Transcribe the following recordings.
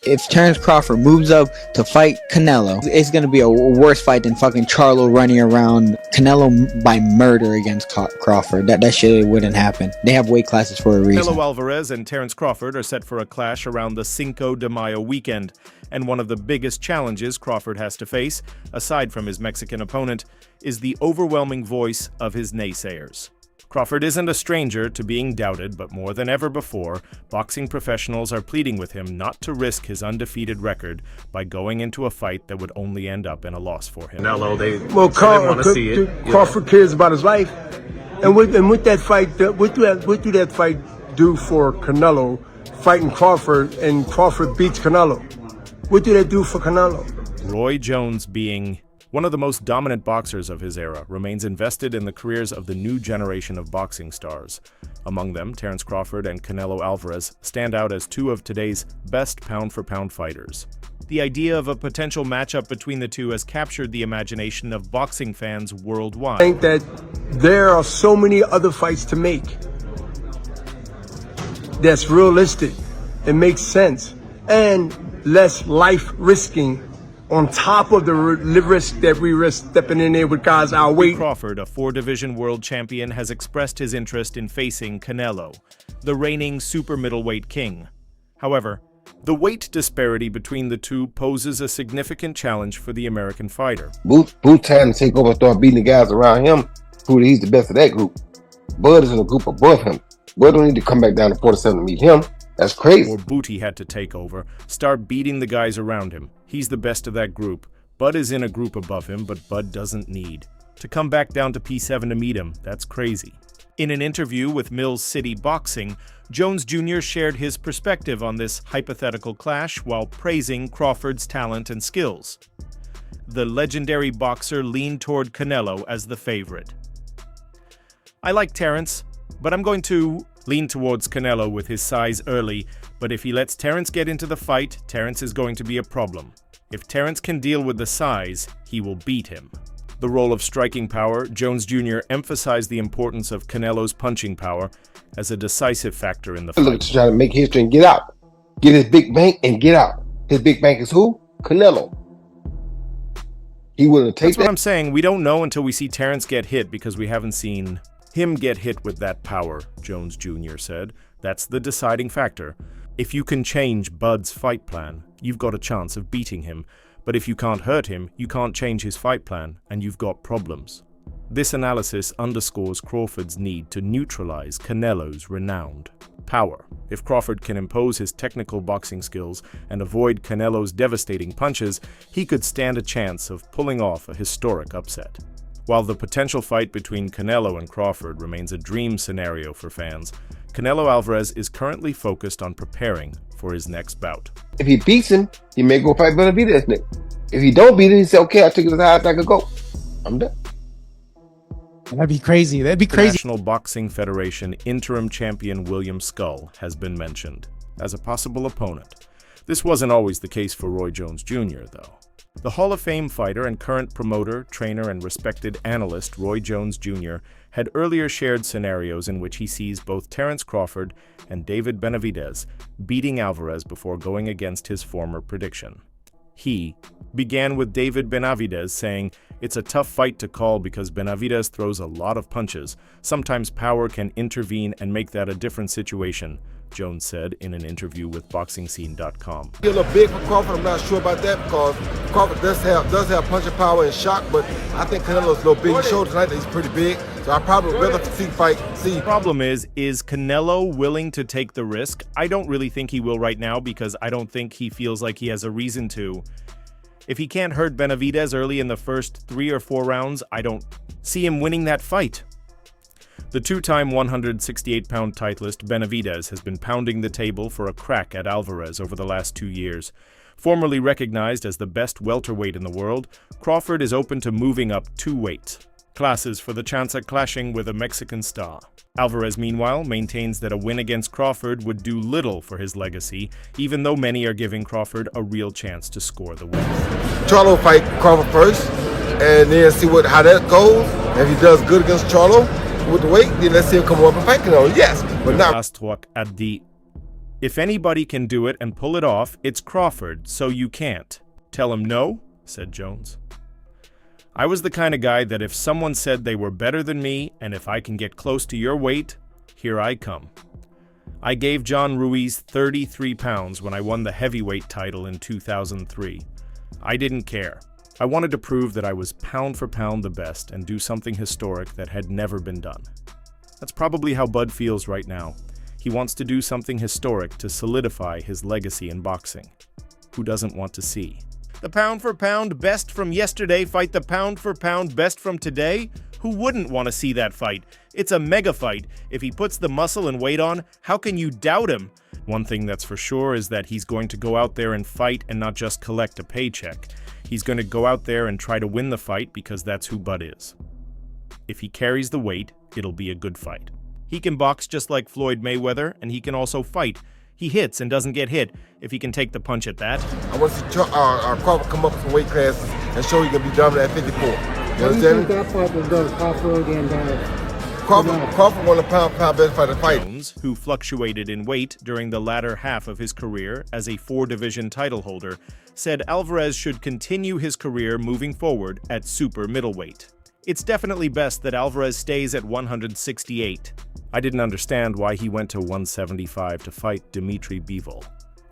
If Terence Crawford moves up to fight Canelo, it's going to be a worse fight than fucking Charlo running around Canelo by murder against Crawford. That shit wouldn't happen. They have weight classes for a reason. Canelo Alvarez and Terence Crawford are set for a clash around the Cinco de Mayo weekend, and one of the biggest challenges Crawford has to face, aside from his Mexican opponent, is the overwhelming voice of his naysayers. Crawford isn't a stranger to being doubted, but more than ever before, boxing professionals are pleading with him not to risk his undefeated record by going into a fight that would only end up in a loss for him. Canelo, they want to see it. Crawford cares about his life, and with that fight, what do that fight do for Canelo? Fighting Crawford, and Crawford beats Canelo. What do that do for Canelo? Roy Jones, being one of the most dominant boxers of his era, remains invested in the careers of the new generation of boxing stars. Among them, Terence Crawford and Canelo Alvarez stand out as two of today's best pound-for-pound fighters. The idea of a potential matchup between the two has captured the imagination of boxing fans worldwide. I think that there are so many other fights to make that's realistic, it makes sense, and less life-risking on top of the risk that we risk stepping in there with guys our weight. Crawford, a 4-division world champion, has expressed his interest in facing Canelo, the reigning super middleweight king. However, the weight disparity between the two poses a significant challenge for the American fighter. Boot time to take over and start beating the guys around him. He's the best of that group. Bud is in a group above him. Bud don't need to come back down to 47 to meet him. That's crazy. Or Booty had to take over, start beating the guys around him. He's the best of that group. Bud is in a group above him, but Bud doesn't need to come back down to P7 to meet him. That's crazy. In an interview with Mills City Boxing, Jones Jr. shared his perspective on this hypothetical clash while praising Crawford's talent and skills. The legendary boxer leaned toward Canelo as the favorite. I like Terence, but I'm going to lean towards Canelo with his size early, but if he lets Terence get into the fight, Terence is going to be a problem. If Terence can deal with the size, he will beat him. The role of striking power, Jones Jr. emphasized the importance of Canelo's punching power as a decisive factor in the fight. Look to try to make history and get out. Get his big bank and get out. His big bank is who? Canelo. He wouldn't take that. That's what I'm saying. We don't know until we see Terence get hit because we haven't seen him get hit with that power, Jones Jr. said. That's the deciding factor. If you can change Bud's fight plan, you've got a chance of beating him. But if you can't hurt him, you can't change his fight plan, and you've got problems. This analysis underscores Crawford's need to neutralize Canelo's renowned power. If Crawford can impose his technical boxing skills and avoid Canelo's devastating punches, he could stand a chance of pulling off a historic upset. While the potential fight between Canelo and Crawford remains a dream scenario for fans, Canelo Alvarez is currently focused on preparing for his next bout. If he beats him, he may go fight Benavidez next. If he don't beat him, he say, okay, I'll take it as high as I could go. I'm done. That'd be crazy. That'd be The crazy. National Boxing Federation interim champion William Skull has been mentioned as a possible opponent. This wasn't always the case for Roy Jones Jr., though. The Hall of Fame fighter and current promoter, trainer, and respected analyst Roy Jones Jr. had earlier shared scenarios in which he sees both Terence Crawford and David Benavidez beating Alvarez before going against his former prediction. He began with David Benavidez, saying, "It's a tough fight to call because Benavidez throws a lot of punches. Sometimes power can intervene and make that a different situation," Jones said in an interview with BoxingScene.com. He's a little big for Crawford. I'm not sure about that because Crawford does have punching power and shock, but I think Canelo's a little big. He showed tonight that he's pretty big, so I probably would rather see fight. The problem is Canelo willing to take the risk? I don't really think he will right now because I don't think he feels like he has a reason to. If he can't hurt Benavidez early in the first 3 or 4 rounds, I don't see him winning that fight. The two-time 168-pound titleist Benavidez has been pounding the table for a crack at Alvarez over the last 2 years. Formerly recognized as the best welterweight in the world, Crawford is open to moving up 2 weight classes for the chance of clashing with a Mexican star. Alvarez, meanwhile, maintains that a win against Crawford would do little for his legacy, even though many are giving Crawford a real chance to score the win. Charlo fight Crawford first, and then see how that goes. If he does good against Charlo with the weight, then let's see him come up and fight Canelo. Yes, but not. Astroak a dit If anybody can do it and pull it off, it's Crawford, so you can't. Tell him no, said Jones. I was the kind of guy that if someone said they were better than me and if I can get close to your weight, here I come. I gave John Ruiz 33 pounds when I won the heavyweight title in 2003. I didn't care. I wanted to prove that I was pound for pound the best and do something historic that had never been done. That's probably how Bud feels right now. He wants to do something historic to solidify his legacy in boxing. Who doesn't want to see the pound for pound best from yesterday fight the pound for pound best from today? Who wouldn't want to see that fight? It's a mega fight. If he puts the muscle and weight on, how can you doubt him? One thing that's for sure is that he's going to go out there and fight and not just collect a paycheck. He's going to go out there and try to win the fight because that's who Bud is. If he carries the weight, it'll be a good fight. He can box just like Floyd Mayweather, and he can also fight. He hits and doesn't get hit, if he can take the punch at that. I want to see Crawford come up some weight classes and show he can be dominant at 54. You understand me? That fight was done, Crawford and Crawford won the pound best fighter fight. Jones, who fluctuated in weight during the latter half of his career as a 4-division title holder, said Alvarez should continue his career moving forward at super middleweight. It's definitely best that Alvarez stays at 168. I didn't understand why he went to 175 to fight Dmitry Bivol.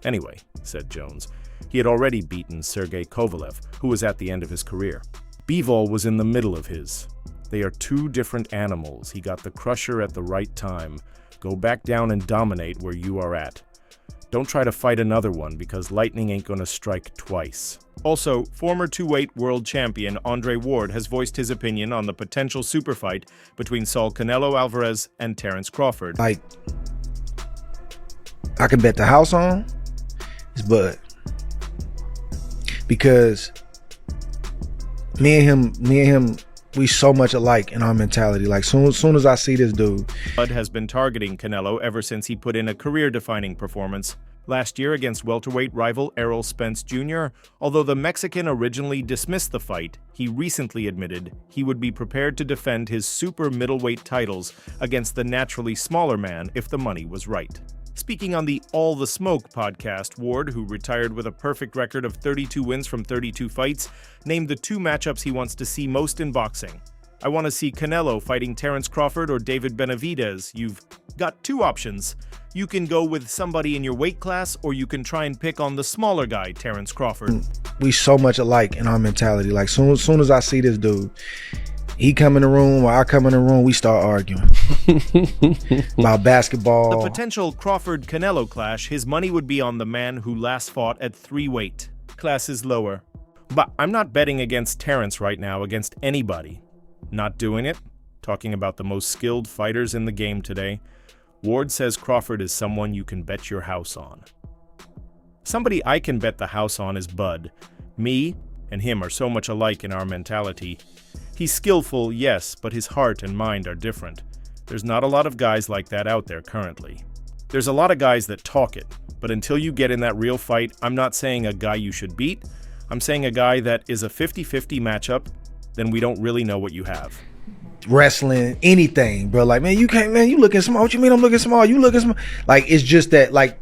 Anyway, said Jones, he had already beaten Sergey Kovalev, who was at the end of his career. Bivol was in the middle of his. They are two different animals. He got the crusher at the right time. Go back down and dominate where you are at. Don't try to fight another one because lightning ain't gonna strike twice. Also, former two-weight world champion Andre Ward has voiced his opinion on the potential super fight between Saul Canelo Alvarez and Terence Crawford. Like, I can bet the house on is Bud. Because me and him, we so much alike in our mentality. Like, soon as I see this dude. Bud has been targeting Canelo ever since he put in a career-defining performance last year against welterweight rival Errol Spence Jr. Although the Mexican originally dismissed the fight, he recently admitted he would be prepared to defend his super middleweight titles against the naturally smaller man if the money was right. Speaking on the All the Smoke podcast, Ward, who retired with a perfect record of 32 wins from 32 fights, named the 2 matchups he wants to see most in boxing. I want to see Canelo fighting Terence Crawford or David Benavidez. You've got 2 options. You can go with somebody in your weight class, or you can try and pick on the smaller guy, Terence Crawford. We so much alike in our mentality. Like, soon as I see this dude, he come in the room or I come in the room, we start arguing about basketball. The potential Crawford-Canelo clash, his money would be on the man who last fought at 3 weight classes lower. But I'm not betting against Terence right now, against anybody. Not doing it. Talking about the most skilled fighters in the game today. Ward says Crawford is someone you can bet your house on. Somebody I can bet the house on is Bud. Me and him are so much alike in our mentality. He's skillful, yes, but his heart and mind are different. There's not a lot of guys like that out there currently. There's a lot of guys that talk it, but until you get in that real fight, I'm not saying a guy you should beat. I'm saying a guy that is a 50-50 matchup, then we don't really know what you have. Wrestling, anything, bro. Like, man, you can't, man, you looking small. What you mean I'm looking small? You looking small. Like, it's just that, like,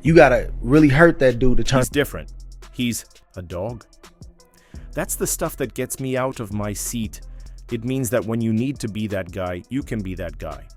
you gotta really hurt that dude to turn. He's different. He's a dog. That's the stuff that gets me out of my seat. It means that when you need to be that guy, you can be that guy.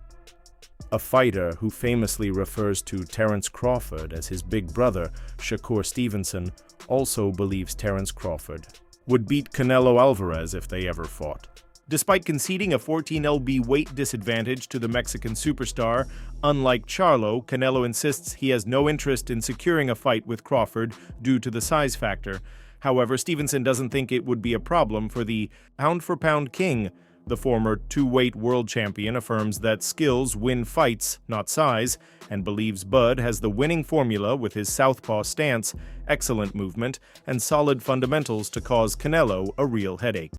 A fighter who famously refers to Terence Crawford as his big brother, Shakur Stevenson, also believes Terence Crawford would beat Canelo Alvarez if they ever fought. Despite conceding a 14 lb weight disadvantage to the Mexican superstar, unlike Charlo, Canelo insists he has no interest in securing a fight with Crawford due to the size factor. However, Stevenson doesn't think it would be a problem for the pound-for-pound king. The former two-weight world champion affirms that skills win fights, not size, and believes Bud has the winning formula with his southpaw stance, excellent movement, and solid fundamentals to cause Canelo a real headache.